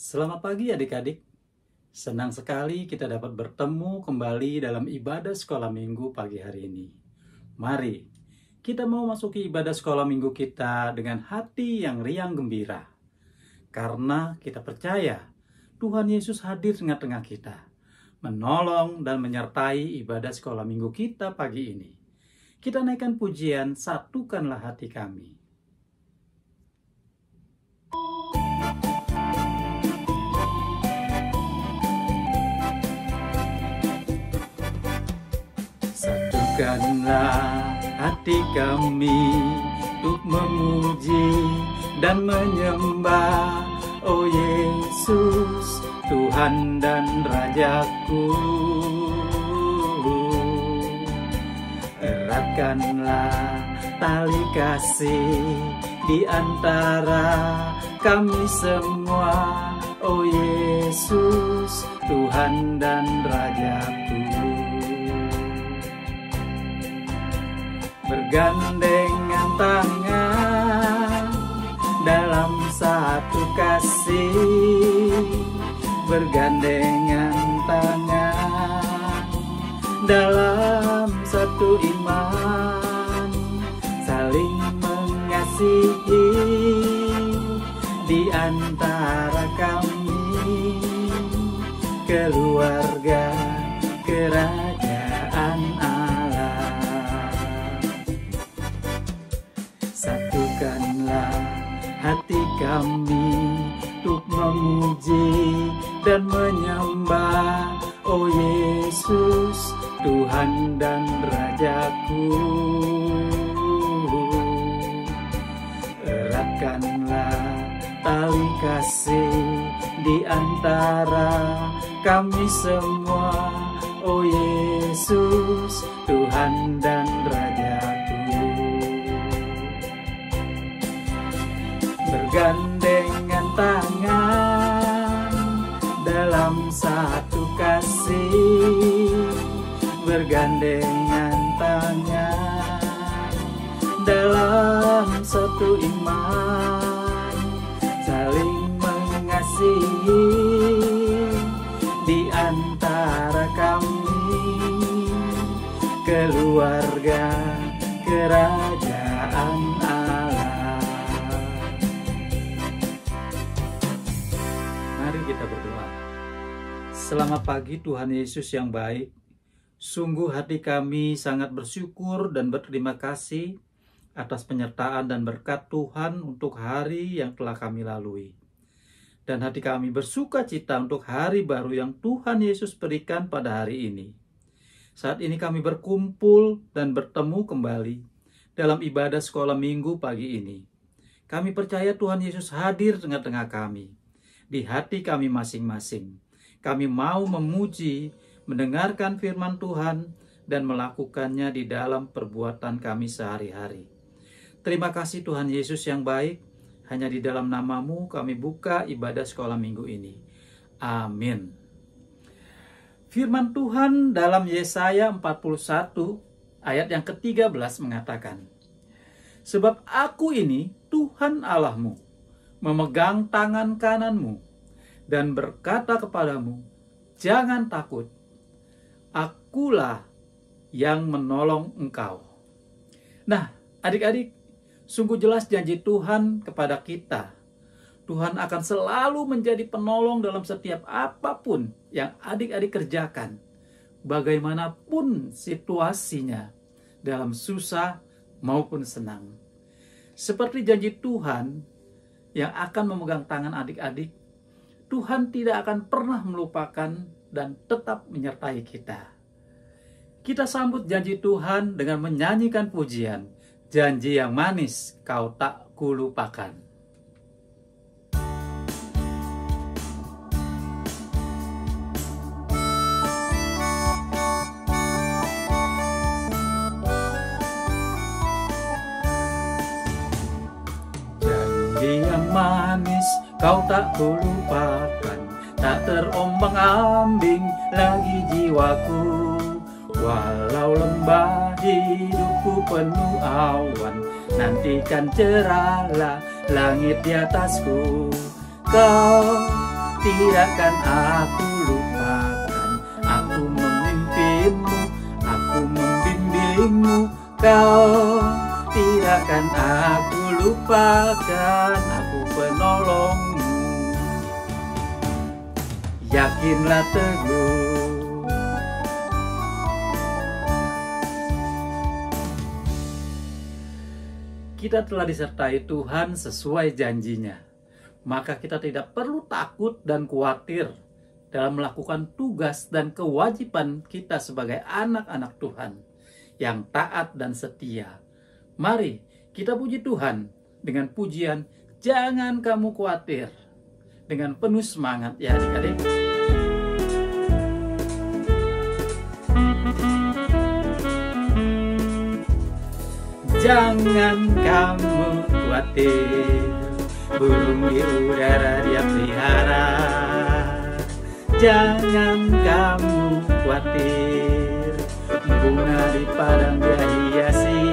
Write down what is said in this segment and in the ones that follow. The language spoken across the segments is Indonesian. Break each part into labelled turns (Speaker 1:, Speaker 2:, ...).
Speaker 1: Selamat pagi adik-adik. Senang sekali kita dapat bertemu kembali dalam ibadah sekolah minggu pagi hari ini. Mari, kita mau masuki ibadah sekolah minggu kita dengan hati yang riang gembira. Karena kita percaya Tuhan Yesus hadir di tengah-tengah kita, menolong dan menyertai ibadah sekolah minggu kita pagi ini. Kita naikkan pujian, satukanlah hati kami. Satukanlah hati kami untuk memuji dan menyembah, oh Yesus, Tuhan dan Rajaku. Eratkanlah tali kasih di antara kami semua, oh Yesus, Tuhan dan Rajaku. Bergandengan tangan dalam satu kasih, bergandengan tangan dalam satu iman, saling mengasihi di antara kami, keluarga kerajaan Allah. Satukanlah hati kami untuk memuji dan menyembah, oh Yesus, Tuhan dan Rajaku. Eratkanlah tali kasih di antara kami semua, oh Yesus, Tuhan dan Rajaku. Bergandengan tangan dalam satu kasih, bergandengan tangan dalam satu iman, saling mengasihi di antara kami, keluarga kerajaan Allah. Mari kita berdoa. Selamat pagi Tuhan Yesus yang baik. Sungguh hati kami sangat bersyukur dan berterima kasih atas penyertaan dan berkat Tuhan untuk hari yang telah kami lalui. Dan hati kami bersuka cita untuk hari baru yang Tuhan Yesus berikan pada hari ini. Saat ini kami berkumpul dan bertemu kembali dalam ibadah sekolah minggu pagi ini. Kami percaya Tuhan Yesus hadir tengah-tengah kami, di hati kami masing-masing. Kami mau memuji, mendengarkan firman Tuhan, dan melakukannya di dalam perbuatan kami sehari-hari. Terima kasih Tuhan Yesus yang baik. Hanya di dalam nama-Mu kami buka ibadah sekolah minggu ini. Amin. Firman Tuhan dalam Yesaya 41 ayat yang ke-13 mengatakan, sebab aku ini Tuhan Allahmu, memegang tangan kananmu, dan berkata kepadamu, jangan takut, akulah yang menolong engkau. Nah, adik-adik, sungguh jelas janji Tuhan kepada kita. Tuhan akan selalu menjadi penolong dalam setiap apapun yang adik-adik kerjakan. Bagaimanapun situasinya, dalam susah maupun senang. Seperti janji Tuhan yang akan memegang tangan adik-adik, Tuhan tidak akan pernah melupakan dan tetap menyertai kita. Kita sambut janji Tuhan dengan menyanyikan pujian, janji yang manis kau tak kulupakan. Janji yang manis kau tak kulupakan, tak terombang-ambing lagi jiwaku. Walau lembah hidupku penuh awan, nantikan cerahlah langit di atasku. Kau tidak akan aku lupakan. Aku memimpinmu, aku membimbingmu, kau tidak akan aku lupakan. Aku penolongmu, yakinlah teguh. Kita telah disertai Tuhan sesuai janjinya, maka kita tidak perlu takut dan khawatir dalam melakukan tugas dan kewajiban kita sebagai anak-anak Tuhan yang taat dan setia. Mari kita puji Tuhan dengan pujian "Jangan Kamu Khawatir" dengan penuh semangat ya adik-adik. Jangan kamu khawatir, burung di udara dia pelihara. Jangan kamu khawatir, bunga di padang dia hiasi.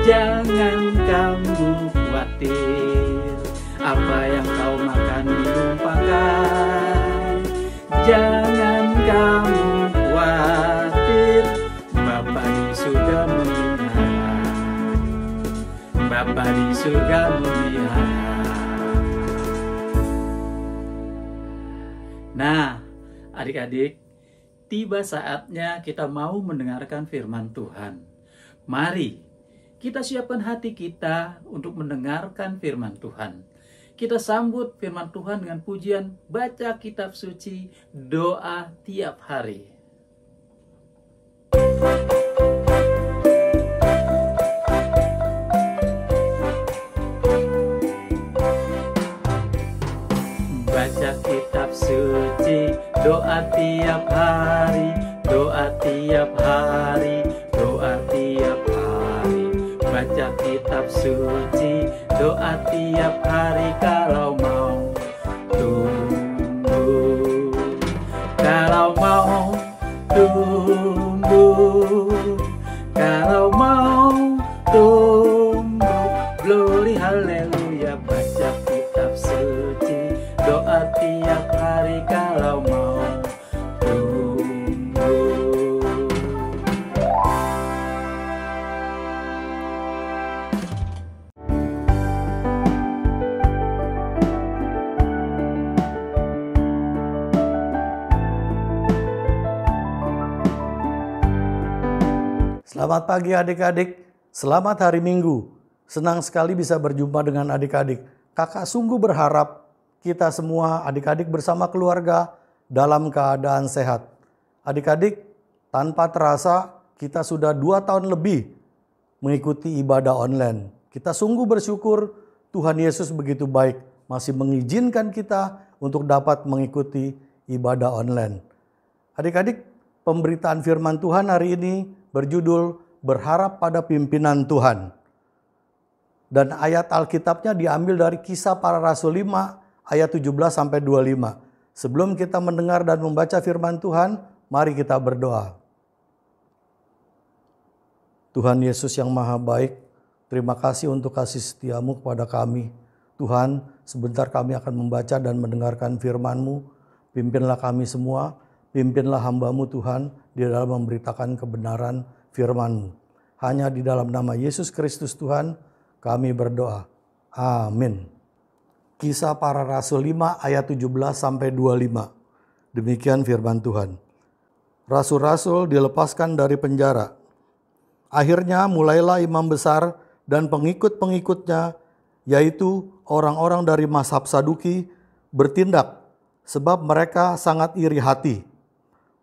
Speaker 1: Jangan kamu khawatir, apa yang kau makan minum pakai. Jangan kamu khawatir, Bapa di surga memelihara. Bapa di surga memelihara. Nah, adik-adik, tiba saatnya kita mau mendengarkan firman Tuhan. Mari kita siapkan hati kita untuk mendengarkan firman Tuhan. Kita sambut firman Tuhan dengan pujian, baca kitab suci, doa tiap hari. Baca kitab suci, doa tiap hari, doa tiap hari, doa tiap hari. Baca kitab suci, doa tiap hari, kalau mau tumbuh, kalau mau tumbuh, kalau mau tumbuh. Glory haleluya. Baca kitab suci, doa tiap hari, kalau mau tumbuh.
Speaker 2: Selamat pagi adik-adik, selamat hari Minggu. Senang sekali bisa berjumpa dengan adik-adik. Kakak sungguh berharap kita semua adik-adik bersama keluarga dalam keadaan sehat. Adik-adik, tanpa terasa kita sudah 2 tahun lebih mengikuti ibadah online. Kita sungguh bersyukur Tuhan Yesus begitu baik, masih mengizinkan kita untuk dapat mengikuti ibadah online. Adik-adik, pemberitaan firman Tuhan hari ini berjudul "Berharap pada Pimpinan Tuhan". Dan ayat Alkitabnya diambil dari Kisah Para Rasul 5 ayat 17-25. Sebelum kita mendengar dan membaca firman Tuhan, mari kita berdoa. Tuhan Yesus yang Maha Baik, terima kasih untuk kasih setiamu kepada kami. Tuhan, sebentar kami akan membaca dan mendengarkan firman-Mu. Pimpinlah kami semua, pimpinlah hamba-Mu Tuhan di dalam memberitakan kebenaran firman-Mu. Hanya di dalam nama Yesus Kristus Tuhan kami berdoa. Amin. Kisah Para Rasul 5 ayat 17-25. Demikian firman Tuhan. Rasul-rasul dilepaskan dari penjara. Akhirnya mulailah imam besar dan pengikut-pengikutnya, yaitu orang-orang dari mazhab Saduki, bertindak sebab mereka sangat iri hati.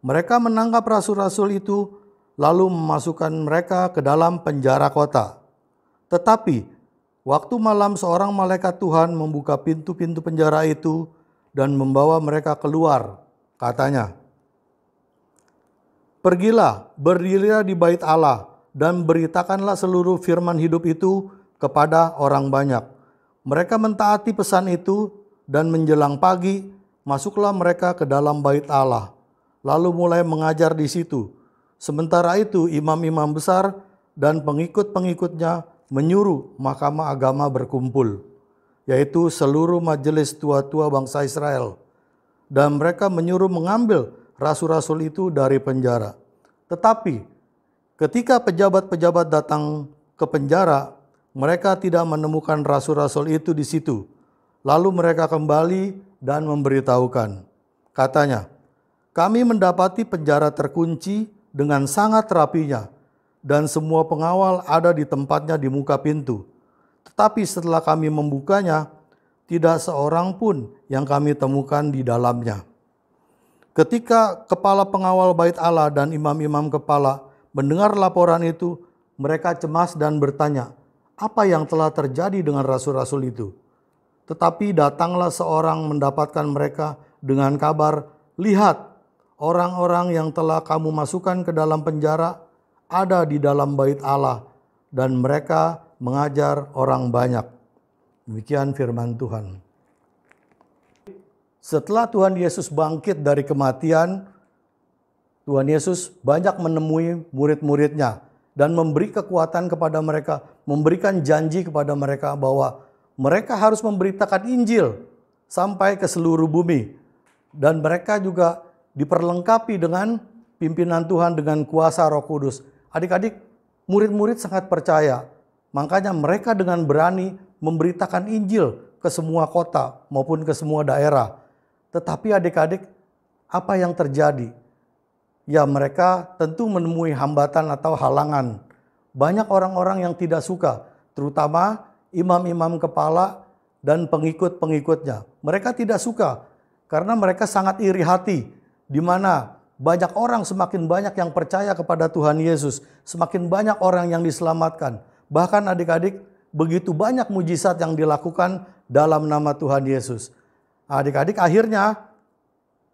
Speaker 2: Mereka menangkap rasul-rasul itu lalu memasukkan mereka ke dalam penjara kota. Tetapi waktu malam seorang malaikat Tuhan membuka pintu-pintu penjara itu dan membawa mereka keluar. Katanya, "Pergilah, berdirilah di bait Allah dan beritakanlah seluruh firman hidup itu kepada orang banyak." Mereka mentaati pesan itu dan menjelang pagi masuklah mereka ke dalam bait Allah, lalu mulai mengajar di situ. Sementara itu imam-imam besar dan pengikut-pengikutnya menyuruh mahkamah agama berkumpul. yaitu seluruh majelis tua-tua bangsa Israel. Dan mereka menyuruh mengambil rasul-rasul itu dari penjara. Tetapi ketika pejabat-pejabat datang ke penjara, mereka tidak menemukan rasul-rasul itu di situ. Lalu mereka kembali dan memberitahukan. Katanya, kami mendapati penjara terkunci dengan sangat rapinya, dan semua pengawal ada di tempatnya di muka pintu. Tetapi setelah kami membukanya, tidak seorang pun yang kami temukan di dalamnya. Ketika kepala pengawal bait Allah dan imam-imam kepala mendengar laporan itu, mereka cemas dan bertanya, apa yang telah terjadi dengan rasul-rasul itu? Tetapi datanglah seorang mendapatkan mereka dengan kabar, lihat, orang-orang yang telah kamu masukkan ke dalam penjara ada di dalam bait Allah, dan mereka mengajar orang banyak. Demikian firman Tuhan. Setelah Tuhan Yesus bangkit dari kematian, Tuhan Yesus banyak menemui murid-muridnya dan memberi kekuatan kepada mereka, memberikan janji kepada mereka bahwa mereka harus memberitakan Injil sampai ke seluruh bumi. Dan mereka juga diperlengkapi dengan pimpinan Tuhan dengan kuasa Roh Kudus. Adik-adik, murid-murid sangat percaya. Makanya mereka dengan berani memberitakan Injil ke semua kota maupun ke semua daerah. Tetapi adik-adik, apa yang terjadi? Ya, mereka tentu menemui hambatan atau halangan. Banyak orang-orang yang tidak suka, terutama imam-imam kepala dan pengikut-pengikutnya. Mereka tidak suka karena mereka sangat iri hati, di mana banyak orang, semakin banyak yang percaya kepada Tuhan Yesus, semakin banyak orang yang diselamatkan. Bahkan adik-adik, begitu banyak mujizat yang dilakukan dalam nama Tuhan Yesus. Adik-adik, akhirnya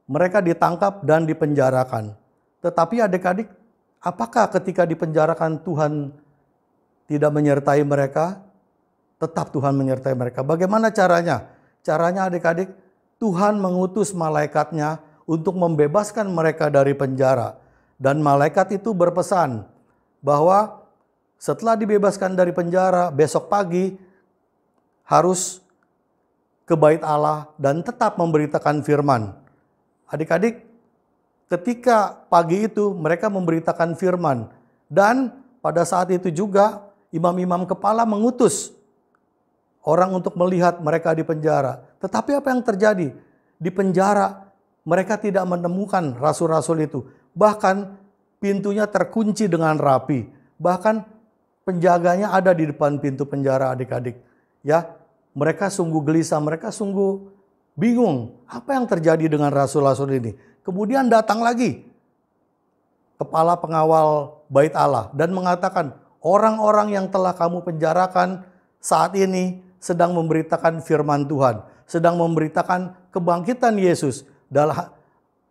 Speaker 2: mereka ditangkap dan dipenjarakan. Tetapi adik-adik, apakah ketika dipenjarakan Tuhan tidak menyertai mereka? Tetap Tuhan menyertai mereka. Bagaimana caranya? Caranya adik-adik, Tuhan mengutus malaikatnya untuk membebaskan mereka dari penjara. Dan malaikat itu berpesan bahwa setelah dibebaskan dari penjara, besok pagi harus ke bait Allah dan tetap memberitakan firman. Adik-adik, ketika pagi itu mereka memberitakan firman. Dan pada saat itu juga imam-imam kepala mengutus orang untuk melihat mereka di penjara. Tetapi apa yang terjadi? Di penjara mereka tidak menemukan rasul-rasul itu. Bahkan pintunya terkunci dengan rapi. Bahkan penjaganya ada di depan pintu penjara, adik-adik. Ya, mereka sungguh gelisah, mereka sungguh bingung. Apa yang terjadi dengan rasul-rasul ini? Kemudian datang lagi kepala pengawal bait Allah dan mengatakan, orang-orang yang telah kamu penjarakan saat ini sedang memberitakan firman Tuhan, sedang memberitakan kebangkitan Yesus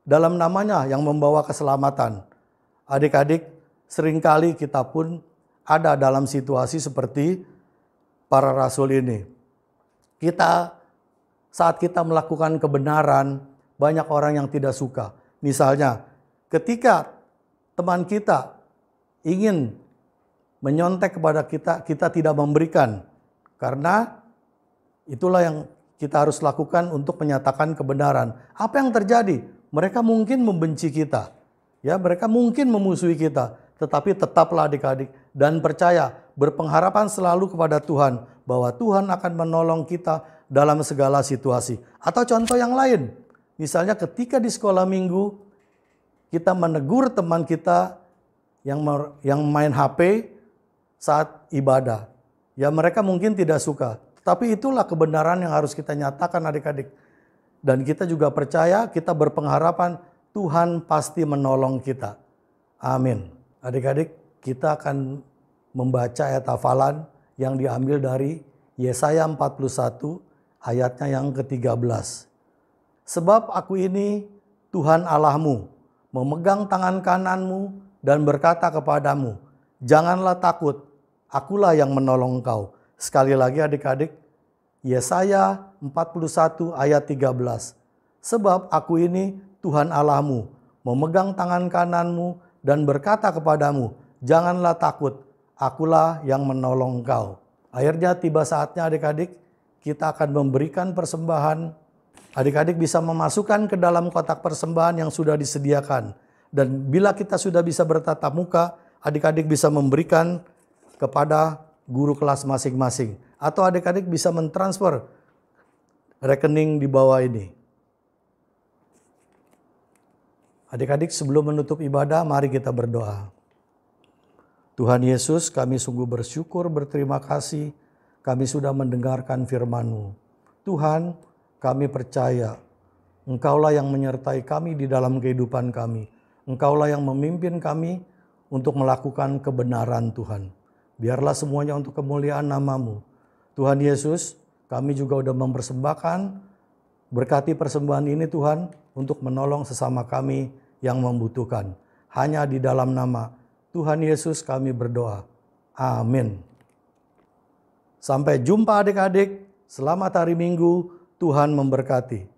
Speaker 2: dalam namanya yang membawa keselamatan. Adik-adik, seringkali kita pun ada dalam situasi seperti para rasul ini. Saat kita melakukan kebenaran, banyak orang yang tidak suka. Misalnya, ketika teman kita ingin menyontek kepada kita, kita tidak memberikan. Karena itulah yang kita harus lakukan untuk menyatakan kebenaran. Apa yang terjadi? Mereka mungkin membenci kita. Ya, mereka mungkin memusuhi kita. Tetapi tetaplah adik-adik dan percaya, berpengharapan selalu kepada Tuhan bahwa Tuhan akan menolong kita dalam segala situasi. Atau contoh yang lain, misalnya ketika di sekolah minggu kita menegur teman kita yang main HP saat ibadah. Ya, mereka mungkin tidak suka. Tapi itulah kebenaran yang harus kita nyatakan, adik-adik. Dan kita juga percaya, kita berpengharapan Tuhan pasti menolong kita. Amin. Adik-adik, kita akan membaca ayat hafalan yang diambil dari Yesaya 41 ayatnya yang ke-13. Sebab aku ini Tuhan Allahmu, memegang tangan kananmu dan berkata kepadamu, janganlah takut, akulah yang menolong engkau. Sekali lagi adik-adik, Yesaya 41 ayat 13. Sebab aku ini Tuhan Allahmu, memegang tangan kananmu dan berkata kepadamu, janganlah takut, akulah yang menolong engkau. Akhirnya tiba saatnya adik-adik, kita akan memberikan persembahan. Adik-adik bisa memasukkan ke dalam kotak persembahan yang sudah disediakan. Dan bila kita sudah bisa bertatap muka, adik-adik bisa memberikan kepada guru kelas masing-masing. Atau adik-adik bisa mentransfer rekening di bawah ini. Adik-adik, sebelum menutup ibadah, mari kita berdoa. Tuhan Yesus, kami sungguh bersyukur, berterima kasih. Kami sudah mendengarkan firman-Mu. Tuhan, kami percaya Engkaulah yang menyertai kami di dalam kehidupan kami. Engkaulah yang memimpin kami untuk melakukan kebenaran Tuhan. Biarlah semuanya untuk kemuliaan nama-Mu. Tuhan Yesus, kami juga sudah mempersembahkan, berkati persembahan ini Tuhan, untuk menolong sesama kami yang membutuhkan. Hanya di dalam nama Tuhan Yesus kami berdoa. Amin. Sampai jumpa adik-adik. Selamat hari Minggu. Tuhan memberkati.